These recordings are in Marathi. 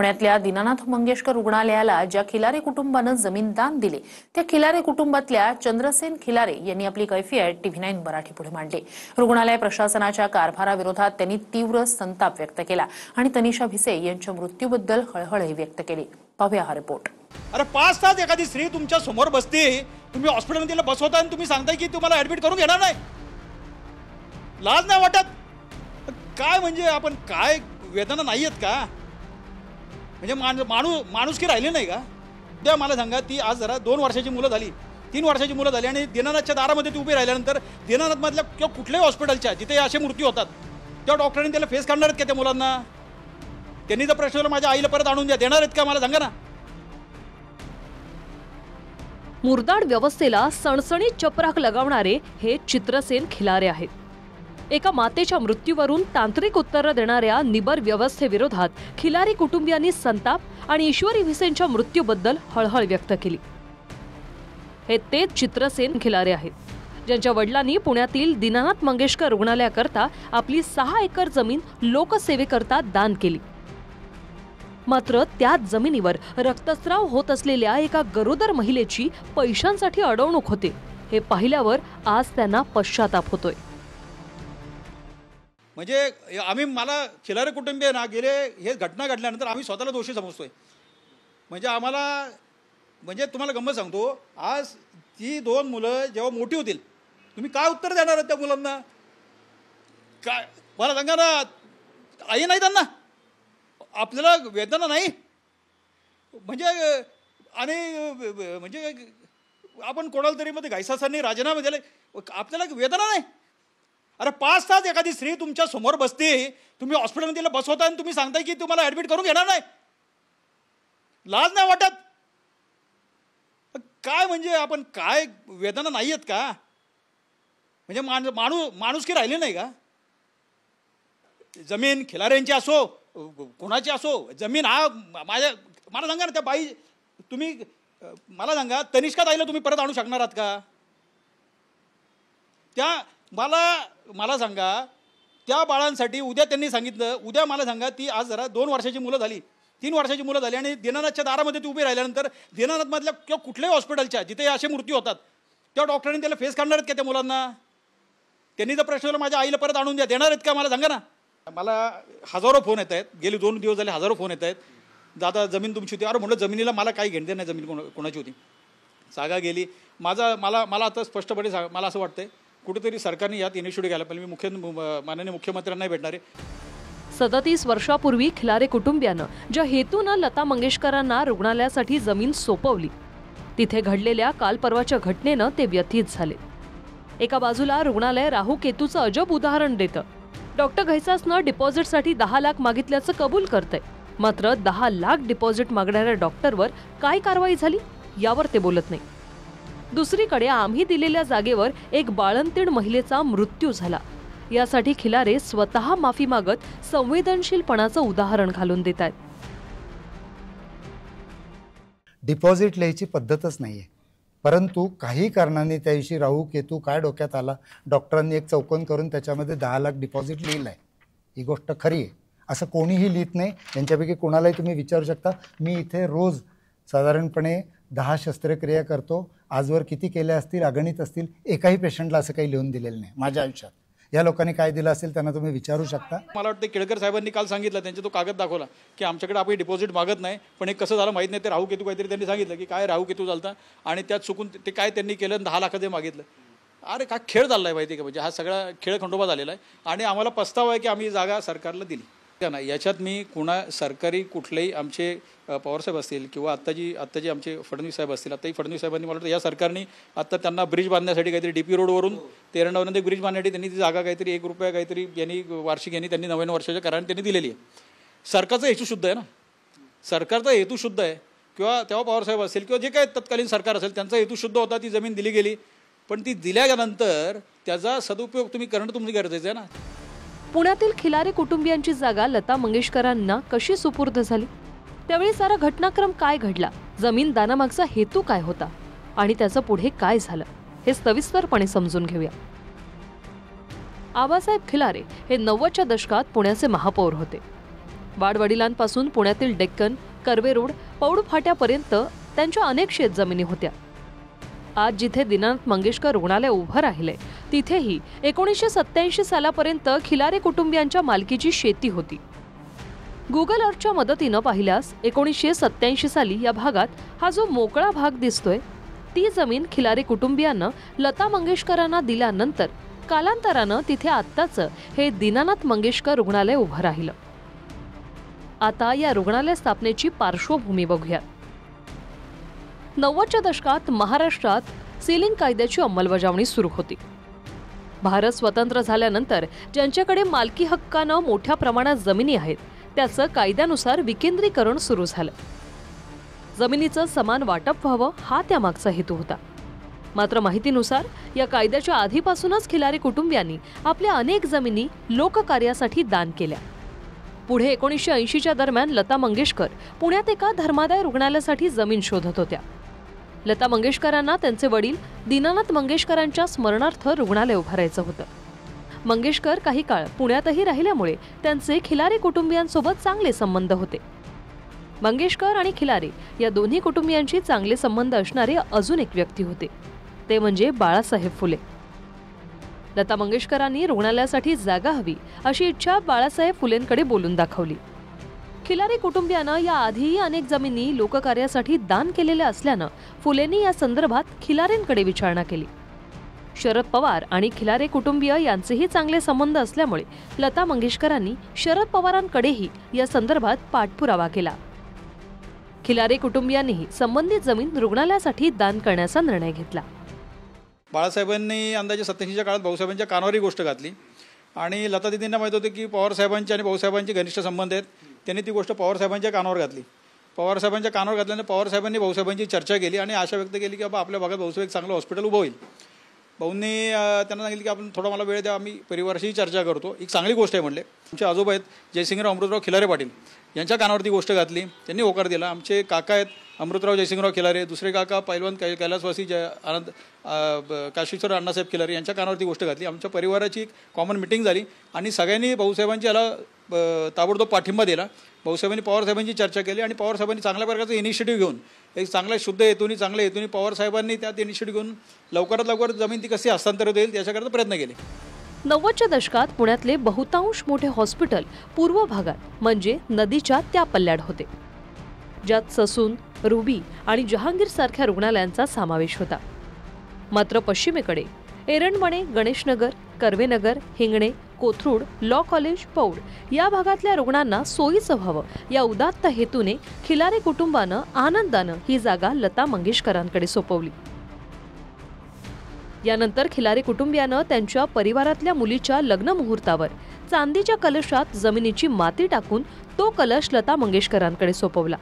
पुण्यातल्या दीनानाथ मंगेशकर रुग्णालयाला ज्या खिलारे कुटुंबानं जमीन दान दिली त्या खिलारे कुटुंबातल्या चंद्रसेन खिलारे यांनी आपली कैफियत TV9 मराठी पुढे मांडली। रुग्णालय प्रशासनाच्या कारभाराविरोधात त्यांनी तीव्र संताप व्यक्त केला आणि तनिषा भिसे यांच्या मृत्यूबद्दल हळहळही व्यक्त केली। पाहूया हा रिपोर्ट। अरे 5 तास एखादी स्त्री तुमच्या समोर बसते, तुम्ही हॉस्पिटलमध्ये तिला बसवता आणि तुम्ही सांगताय की तुम्हाला ऍडमिट करून घेणार नाही। लाज नाही वाटत? काय म्हणजे आपण काय वेदना नाही आहेत का? म्हणजे माणुसकी राहिली नाही का? त्या मला सांगा, ती आज जरा 2 वर्षाची मुलं झाली, 3 वर्षाची मुलं झाली आणि दीनानाथच्या दारामध्ये ती उभी राहिल्यानंतर दीनानाथमधल्या किंवा कुठल्याही हॉस्पिटलच्या जिथे असे मृत्यू होतात त्या डॉक्टरांनी त्याला फेस करणार आहेत का? त्या मुलांना त्यांनी जर प्रश्न माझ्या आईला परत आणून देणार आहेत का? मला सांगा ना। मुरदाड व्यवस्थेला सणसणीत चपराक लगावणारे हे चित्रसेन खिलारे आहेत। एका मातेच्या मृत्यूवरून तांत्रिक उत्तरं देणाऱ्या निबर व्यवस्थेविरोधात खिलारी कुटुंबियांनी संताप आणि ईश्वरी भिसेंच्या मृत्यूबद्दल हळहळ व्यक्त केली। हे तेच चित्रसेन खिलारे आहेत ज्यांच्या वडिलांनी पुण्यातील दीनानाथ मंगेशकर रुग्णालयाकरता आपली 6 एकर जमीन लोकसेवेकरता दान केली। मात्र त्याच जमिनीवर रक्तस्राव होत असलेल्या एका गरोदर महिलेची पैशांसाठी अडवणूक होते हे पाहिल्यावर आज त्यांना पश्चाताप होतोय। म्हणजे आम्ही मला खिलारे कुटुंबीय ना गेले हे घटना घडल्यानंतर आम्ही स्वतःला दोषी समजतोय। म्हणजे आम्हाला म्हणजे तुम्हाला गंमत सांगतो, आज ती 2 मुलं जेव्हा मोठी होतील तुम्ही काय उत्तर देणार त्या मुलांना? काय मला सांगा ना, आई नाही त्यांना? आपल्याला वेदना नाही म्हणजे आणि म्हणजे आपण कोणाला तरी मध्ये घाईसासांनी राजीनामा दिले, आपल्याला वेदना नाही? अरे 5 तास एखादी स्त्री तुमच्या समोर बसते, तुम्ही हॉस्पिटलमध्ये तिला बसवता आणि तुम्ही सांगताय की तुम्हाला ऍडमिट करून घेणार नाही। लाज नाही वाटत? काय म्हणजे आपण काय वेदना नाही आहेत का? म्हणजे माणुसकी राहिली नाही का? जमीन खिलाऱ्यांची असो कोणाची असो, जमीन हा मला सांगा ना, त्या बाई तुम्ही मला सांगा, तनिष्का ताईला तुम्ही परत आणू शकणार आहात का? त्या मला सांगा, त्या बाळांसाठी उद्या त्यांनी सांगितलं, उद्या मला सांगा, ती आज जरा 2 वर्षाची मुलं झाली, 3 वर्षाची मुलं झाली आणि दीनानाथच्या दारामध्ये ती उभी राहिल्यानंतर दीनानाथमधल्या किंवा कुठल्याही हॉस्पिटलच्या जिथे असे मृत्यू होतात त्या डॉक्टरांनी त्याला फेस करणार आहेत का त्या मुलांना? त्यांनी जर प्रश्न माझ्या आईला परत आणून देणार आहेत का? मला सांगा ना। मला हजारो फोन येत आहेत, गेले 2 दिवस झाले हजारो फोन येत आहेत, दादा जमीन तुमची होती। अरे म्हटलं जमिनीला मला काही घेणं नाही, जमीन कोणाची होती, जागा गेली। मला आता स्पष्टपणे मला असं वाटतंय कुठेतरी सरकारने यात इनिशिएटिव्ह घ्यायला पाहिजे। मी माननीय मुख्यमंत्र्यांना भेटणार आहे। 37 वर्षापूर्वी खिलारे कुटुंबियानं ज्या हेतूनं लता मंगेशकरांना रुग्णालयासाठी जमीन सोपवली तिथे घडलेल्या काल परवाच्या घटनेनं ते व्यथित झाले। एका बाजूला रुग्णालय राहू केतूचं अजब उदाहरण देतं। डॉक्टर घैसासनं डिपॉझिटसाठी 10 लाख मागितल्याचं कबूल करतंय, मात्र 10 लाख डिपॉझिट मागणाऱ्या डॉक्टरवर काय कारवाई झाली यावर ते बोलत नाही। दुसरीकडे आम्ही दिलेल्या जागेवर एक बाळंतीण महिलेचा मृत्यू झाला, यासाठी खिलारे स्वतः माफी मागत संवेदनशीलपणाचं उदाहरण घालून देत आहेत। डिपॉझिट लिहायची पद्धतच नाहीये, परंतु काही कारणाने त्या दिवशी राहू केतू काय डोक्यात आला, डॉक्टरांनी एक चौकन करून त्याच्यामध्ये 10 लाख डिपॉझिट लिहिलंय। ही गोष्ट खरी आहे असं कोणीही लिहित नाही। त्यांच्यापैकी कोणालाही तुम्ही विचारू शकता। मी इथे रोज साधारणपणे 10 शस्त्रक्रिया करतो, आजवर किती केल्या असतील अगणित असतील, एकाही पेशंटला असं काही लिहून दिलेलं नाही माझ्या आयुष्यात। या लोकांनी काय दिलं असेल त्यांना तुम्ही विचारू शकता। मला वाटतं केळकर साहेबांनी काल सांगितलं, त्यांचा तो कागद दाखवला की आमच्याकडे आपण डिपॉझिट मागत नाही, पण हे कसं झालं माहीत नाही, ते राहू केतू काहीतरी त्यांनी सांगितलं की काय राहू केतू झालता आणि त्यात चुकून ते काय त्यांनी केलं 10 लाखाचे मागितलं। अरे काय खेळ झाला आहे माहिती आहे का? म्हणजे हा सगळा खेळ खंडोबा झालेला आहे आणि आम्हाला पस्ताव आहे की आम्ही जागा सरकारला दिली ना। याच्यात मी सरकारी कुठलेही आमचे पवारसाहेब असतील किंवा आत्ताजी आमचे फडणवीस साहेब असतील, आत्ताही फडणवीस साहेबांनी मला वाटतं या सरकारने आता त्यांना ब्रिज बांधण्यासाठी काहीतरी DP रोडवरून 13 ब्रिज बांधण्यासाठी त्यांनी ती जागा काहीतरी 1 रुपया काहीतरी यांनी वार्षिक यांनी 99 वर्षाच्या कराने त्यांनी दिलेली आहे। सरकारचा हेतू शुद्ध आहे ना, सरकारचा हेतू शुद्ध आहे। किंवा तेव्हा पवारसाहेब असतील किंवा जे काही तत्कालीन सरकार असेल त्यांचा हेतू शुद्ध होता, ती जमीन दिली गेली, पण ती दिल्यानंतर त्याचा सदुपयोग तुम्ही करणं तुमचं गरजेचं आहे ना। पुण्यातील खिलारे कुटुंबियांची जागा लता मंगेशकरांना कशी सुपूर्द झाली, त्यावेळी सारा घटनाक्रम काय घडला, जमीन दानामागचा हेतू काय होता आणि त्याचं पुढे काय झालं हे सविस्तरपणे समजून घेऊया। आबासाहेब खिलारे हे 90च्या दशकात पुण्याचे महापौर होते। वाडवडिलांपासून पुण्यातील डेक्कन, कर्वे रोड, पौड फाट्यापर्यंत त्यांच्या अनेक शेतजमिनी होत्या. आज जिथे दीनानाथ मंगेशकर रुग्णालय उभं राहिले तिथेही 1987 सालापर्यंत खिलारे कुटुंबियांच्या मालकीची शेती होती. गुगल अर्थच्या मदतीनं पाहिल्यास 1987 साली या भागात हा जो मोकळा भाग दिसतोय ती जमीन खिलारे कुटुंबियांना लता मंगेशकरांना दिल्यानंतर कालांतरानं तिथे आत्ताचं हे दीनानाथ मंगेशकर रुग्णालय उभं राहिलं. आता या रुग्णालय स्थापनेची पार्श्वभूमी बघूया. 90च्या दशकात महाराष्ट्रात सीलिंग कायद्याची अंमलबजावणी सुरू होती. भारत स्वतंत्र झाल्यानंतर ज्यांच्याकडे मालकी हक्कानं मोठ्या प्रमाणात जमिनी आहेत त्याचं कायद्यानुसार विकेंद्रीकरण सुरू झालं. जमिनीचं समान वाटप व्हावं हा त्यामागचा हेतू होता. मात्र माहितीनुसार या कायद्याच्या आधीपासूनच खिलारी कुटुंबियांनी आपल्या अनेक जमिनी लोककार्यासाठी दान केल्या. पुढे 1980च्या दरम्यान लता मंगेशकर पुण्यात एका धर्मादाय रुग्णालयासाठी जमीन शोधत होत्या. लता मंगेशकरांना त्यांचे वडील दीनानाथ मंगेशकरांच्या स्मरणार्थ रुग्णालय उभारायचं होतं. मंगेशकर काही काळ पुण्यातही राहिल्यामुळे त्यांचे खिलारी कुटुंबियांसोबत चांगले संबंध होते. मंगेशकर आणि खिलारे या दोन्ही कुटुंबियांशी चांगले संबंध असणारे अजून एक व्यक्ती होते, ते म्हणजे बाळासाहेब फुले. लता मंगेशकरांनी रुग्णालयासाठी जागा हवी अशी इच्छा बाळासाहेब फुलेंकडे बोलून दाखवली. खिलारी कुटुंबियांना या आधीही अनेक जमिनी लोककार्यासाठी दान केलेल्या असल्यानं फुलेंनी या संदर्भात खिलारेंकडे विचारणा केली. शरद पवार आणि खिलारे कुटुंबीय यांचेही चांगले संबंध असल्यामुळे लता मंगेशकरांनी शरद पवारांकडेही या संदर्भात पाठपुरावा केला. खिलारे कुटुंबियांनीही संबंधित जमीन रुग्णालयासाठी दान करण्याचा निर्णय घेतला. बाळासाहेबांनी अंदाजे 87च्या काळात भाऊसाहेबांच्या कानावर ही गोष्ट घातली आणि लता दिदींना माहीत होते की पवारसाहेबांचे आणि भाऊसाहेबांचे घनिष्ठ संबंध आहेत. त्यांनी ती गोष्ट पवारसाहेबांच्या कानावर घातली. पवारसाहेबांच्या कानावर घातल्याने पवारसाहेबांनी भाऊसाहेबांची चर्चा केली आणि आशा व्यक्त केली की बाबा आपल्या भागात भाऊसाहेब एक चांगलं हॉस्पिटल उभं होईल. भाऊंनी त्यांना सांगितलं की आपण थोडा मला वेळ द्या, आम्ही परिवाराशी चर्चा करतो. एक चांगली गोष्ट आहे म्हणले. आमचे आजोबा आहेत जयसिंगराव अमृतराव खिलारे पाटील यांच्या कानावर ती गोष्ट घातली. त्यांनी होकार दिला. आमचे काका आहेत अमृतराव जयसिंगराव खिलारे, दुसरे काका पैलवान कैलासवासी आनंद काशीश्वर अण्णासाहेब खिलारे यांच्या कानावर ती गोष्ट घातली. आमच्या परिवाराची एक कॉमन मिटिंग झाली आणि सगळ्यांनी भाऊसाहेबांची याला ताबडतोब पाठिंबा दिला. भाऊसाहेबांनी पवारसाहेबांची चर्चा केली आणि पवारसाहेबांनी चांगल्या प्रकारचं इनिशिएटिव्ह घेऊन एक चांगल्या शुद्ध हेतूनी चांगल्या हेतूनी पवारसाहेबांनी त्यात इनिशिएटिव्ह घेऊन लवकरात लवकर जमीन ती कशी हस्तांतरित होईल याच्याकरता प्रयत्न केले. 90च्या दशकात पुण्यातले बहुतांश मोठे हॉस्पिटल पूर्व भागात म्हणजे नदीच्या त्या पल्ल्याड होते, ज्यात ससून, रुबी आणि जहांगीर सारख्या रुग्णालयांचा समावेश होता. मात्र पश्चिमेकडे एरंडमणे, गणेशनगर, कर्वेनगर, हिंगणे, कोथरूड, लॉ कॉलेज, पौड या भागातल्या रुग्णांना सोयीचं व्हावं या उदात्त हेतूने खिलारे कुटुंबानं आनंदानं ही जागा लता मंगेशकरांकडे सोपवली. यानंतर खिलारे कुटुंबियानं त्यांच्या परिवारातल्या मुलीच्या लग्न मुहूर्तावर चांदीच्या कलशात जमिनीची माती टाकून तो कलश लता मंगेशकरांकडे सोपवला.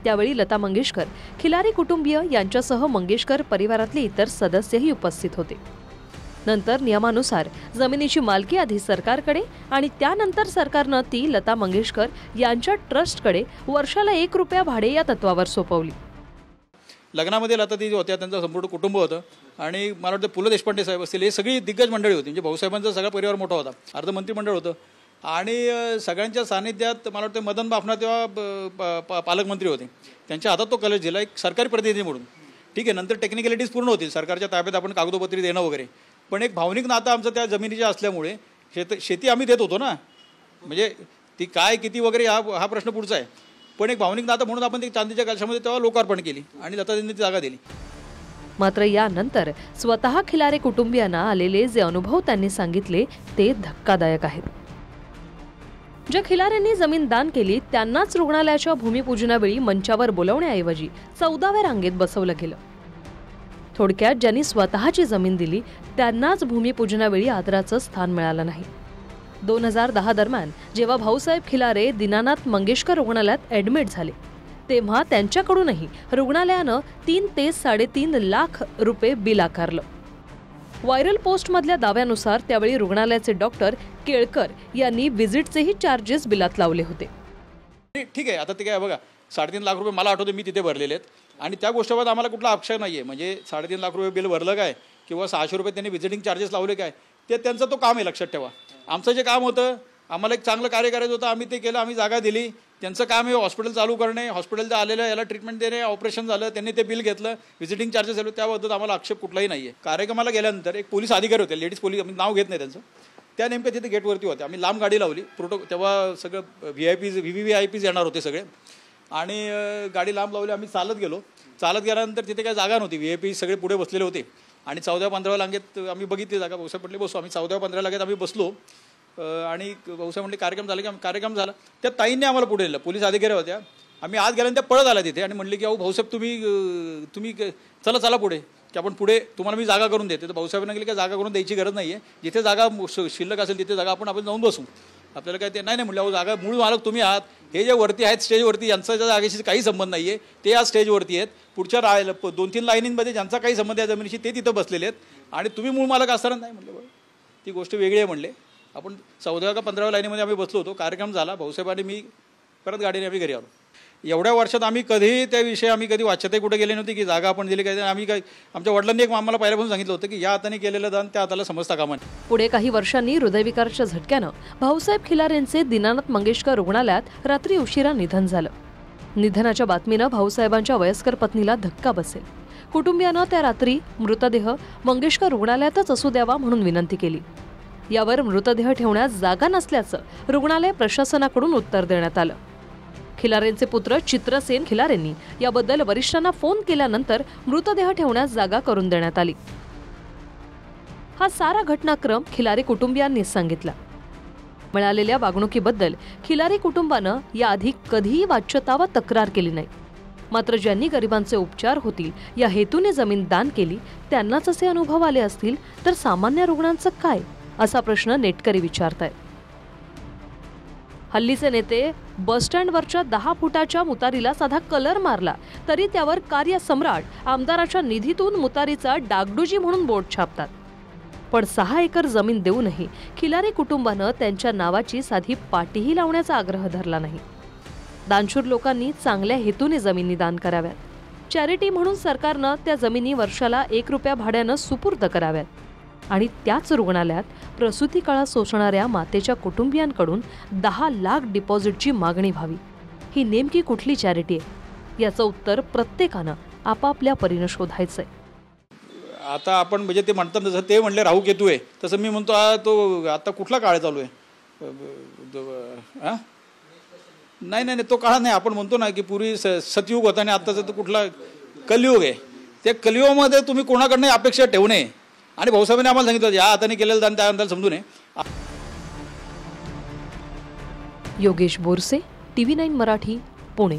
त्यावेळी लता मंगेशकर, खिलारी कुटुंबीय यांच्यासह मंगेशकर परिवारातले इतर सदस्यही उपस्थित होते. नंतर नियमानुसार जमिनीची मालकी आधी सरकारकडे आणि त्यानंतर सरकारनं ती लता मंगेशकर यांच्या ट्रस्टकडे वर्षाला 1 रुपया भाडे या तत्वावर सोपवली. लग्नामध्ये लता दिदी होत्या, त्यांचं संपूर्ण कुटुंब होतं आणि मला वाटतं पु ल देशपांडे साहेब असतील, हे सगळी दिग्गज मंडळी होती. म्हणजे भाऊसाहेबांचा सगळा परिवार मोठा होता, अर्धमंत्रिमंडळ होतं आणि सगळ्यांच्या सानिध्यात मला वाटतं मदन बाफना तेव्हा पालकमंत्री होते, त्यांच्या हातात तो कलश दिला एक सरकारी प्रतिनिधी म्हणून. ठीक आहे, नंतर टेक्निकॅलिटीज पूर्ण होतील, सरकारच्या ताब्यात आपण कागदोपत्री देणं वगैरे, पण एक भावनिक नातं आमचं त्या जमिनीच्या असल्यामुळे शेती आम्ही देत होतो ना, म्हणजे ती काय किती वगैरे हा प्रश्न पुढचा आहे, पण एक भावनिक नातं म्हणून आपण ती चांदीच्या कलशामध्ये तेव्हा लोकार्पण केली आणि लतादींनी ती जागा दिली. मात्र यानंतर स्वतः खिलारे कुटुंबियांना आलेले जे अनुभव त्यांनी सांगितले ते धक्कादायक आहेत. ज्या खिलाऱ्यांनी जमीन दान केली त्यांनाच रुग्णालयाच्या भूमिपूजनावेळी मंचावर बोलवण्याऐवजी 14व्या रांगेत बसवलं गेलं. थोडक्यात ज्यांनी स्वतःची जमीन दिली त्यांनाच भूमिपूजनावेळी आदराचं स्थान मिळालं नाही. 2010 दरम्यान जेव्हा भाऊसाहेब खिलारे दीनानाथ मंगेशकर रुग्णालयात ॲडमिट झाले तेव्हा त्यांच्याकडूनही रुग्णालयानं 3 ते 3.5 लाख रुपये बिल आकारलं. व्हायरल पोस्टमधल्या दाव्यानुसार त्यावेळी रुग्णालयाचे डॉक्टर केळकर यांनी व्हिजिटचेही चार्जेस बिलात लावले होते. ठीक आहे, आता ते काय बघा, 3.5 लाख रुपये मला आठवते मी तिथे भरलेले आहेत आणि त्या गोष्टीबाबत आम्हाला कुठला आक्षेप नाही आहे. म्हणजे 3.5 लाख रुपये बिल भरलं काय किंवा 600 रुपये त्यांनी व्हिजिटिंग चार्जेस लावले काय, ते त्यांचं तो काम आहे, लक्षात ठेवा. आमचं जे काम होतं आम्हाला एक चांगलं कार्य करायचं होतं, आम्ही ते केलं, आम्ही जागा दिली. त्यांचं काम आहे हॉस्पिटल चालू करणे, हॉस्पिटलच्या आलेलं याला ट्रीटमेंट देणे, ऑपरेशन झालं, त्यांनी ते बिल घेतलं, व्हिजिटिंग चार्जेस झाले, त्याबद्दल आम्हाला आक्षेप कुठलाही नाही आहे. कार्यक्रमाला गेल्यानंतर एक पोलीस अधिकारी होते, लेडीज पोलीस, आम्ही नाव घेत नाही त्यांचं, त्या नेमक्या तिथे गेटवरती होत्या. आम्ही लांब गाडी लावली, तेव्हा सगळं VVIPs येणार होते सगळे, आणि गाडी लांब लावली. आम्ही चालत गेलो. चालत गेल्यानंतर तिथे काही जागा नव्हती, VIP सगळे पुढे बसलेले होते, आणि 14-15 लांगेत आम्ही बघितली जागा. भाऊसाहेब म्हटले बसू. आम्ही 14-15 लांगेत आम्ही बसलो, आणि भाऊसाहेब म्हटले कार्यक्रम झाला की कार्यक्रम झाला. त्या ताईंनी आम्हाला पुढे नेलं, पोलीस अधिकारी होत्या. आम्ही आत गेल्यानंतर त्या पळत आल्या तिथे आणि म्हणले की अहो भाऊसाहेब तुम्ही चला पुढे, की आपण पुढे तुम्हाला मी जागा करून देते. तर भाऊसाहेबांना गेले की जागा करून द्यायची गरज नाही आहे, जिथे जागा शिल्लक असेल तिथे जागा आपण जाऊन बसू, आपल्याला काय ते नाही म्हटलं. अहो जागा मूळ मालक तुम्ही आहात, हे जे वरती आहेत स्टेजवरती यांचा त्या जागेशी काही संबंध नाही आहे, ते आज स्टेजवरती आहेत. पुढच्या 2-3 लाईनींमध्ये ज्यांचा काही संबंध आहे जमिनीशी ते तिथं बसलेले आहेत, आणि तुम्ही मूळ मालक असताना नाही म्हटलं. बघा ती गोष्ट वेगळी आहे म्हणले. आपण 14 का 15 लाईनीमध्ये आम्ही बसलो होतो, कार्यक्रम झाला, भाऊसाहेबांनी मी परत गाडीने आम्ही घरी आलो. एवढ्या वर्षात आम्ही कधीही त्याविषयी आम्ही कधी वाच्यता कुठे गेली नव्हती की जागा आपण दिली काय. आम्ही काय आमच्या वडिलांनी एक आम्हाला पहिल्यापासून सांगितलं होतं की या हाताने केलेलं दान त्या हाताला समजता कामा नये. पुढे काही वर्षांनी हृदयविकाराच्या झटक्यानं भाऊसाहेब खिलारेंचे दीनानाथ मंगेशकर रुग्णालयात रात्री उशिरा निधन झालं. निधनाच्या बातमीनं भाऊसाहेबांच्या वयस्कर पत्नीला धक्का बसेल. कुटुंबियानं त्या रात्री मृतदेह मंगेशकर रुग्णालयातच असू द्यावा म्हणून विनंती केली. यावर मृतदेह ठेवण्यास जागा नसल्याचं रुग्णालय प्रशासनाकडून उत्तर देण्यात आलं. खिलारेंचे पुत्र चित्रसेन खिलारेंनी याबद्दल वरिष्ठांना फोन केल्यानंतर मृतदेह ठेवण्यास जागा करून देण्यात आली. हा सारा घटनाक्रम खिलारे कुटुंबियांनी सांगितला. मिळालेल्या वागणुकीबद्दल खिलारे कुटुंबानं याआधी कधीही वाच्यता वा तक्रार केली नाही. मात्र ज्यांनी गरिबांचे उपचार होतील या हेतूने जमीन दान केली त्यांनाच असे अनुभव आले असतील तर सामान्य रुग्णांचं काय, असा प्रश्न नेटकरी विचारतायत. हल्लीचे नेते बसस्टँडवरच्या 10 फुटाच्या मुतारीला साधा कलर मारला तरी त्यावर कार्यसम्राट आमदाराच्या निधीतून मुतारीचा डागडुजी म्हणून बोर्ड छापतात. पण 6 एकर जमीन देऊनही खिलारे कुटुंबानं त्यांच्या नावाची साधी पाटीही लावण्याचा आग्रह धरला नाही. दानशूर लोकांनी चांगल्या हेतूने जमिनी दान कराव्यात. चॅरिटी म्हणून सरकारनं त्या जमिनी वर्षाला 1 रुपया भाड्यानं सुपूर्द कराव्यात. आणि त्याच रुग्णालयात प्रसूती काळात सोसणाऱ्या मातेच्या कुटुंबियांकडून 10 लाख डिपॉझिटची मागणी व्हावी. ही नेमकी कुठली चॅरिटी आहे याचं उत्तर प्रत्येकानं आपापल्या परीनं शोधायचंय. आता आपण म्हणजे ते म्हणतात जसं ते म्हणले राहू केतू आहे तसं मी म्हणतो तो आता कुठला काळ चालू आहे. नाही तो काळ नाही. आपण म्हणतो ना की पूर्वी सतयुग होता आणि आत्ताचा तो कुठला कलियुग आहे. त्या कलियुगामध्ये तुम्ही कोणाकडनं अपेक्षा ठेवू नये. आणि भाऊसाहेबांनी आम्हाला सांगितलं या हाताने केलेलं दान त्या हाताला समजू नये. योगेश बोरसे, TV9 मराठी, पुणे.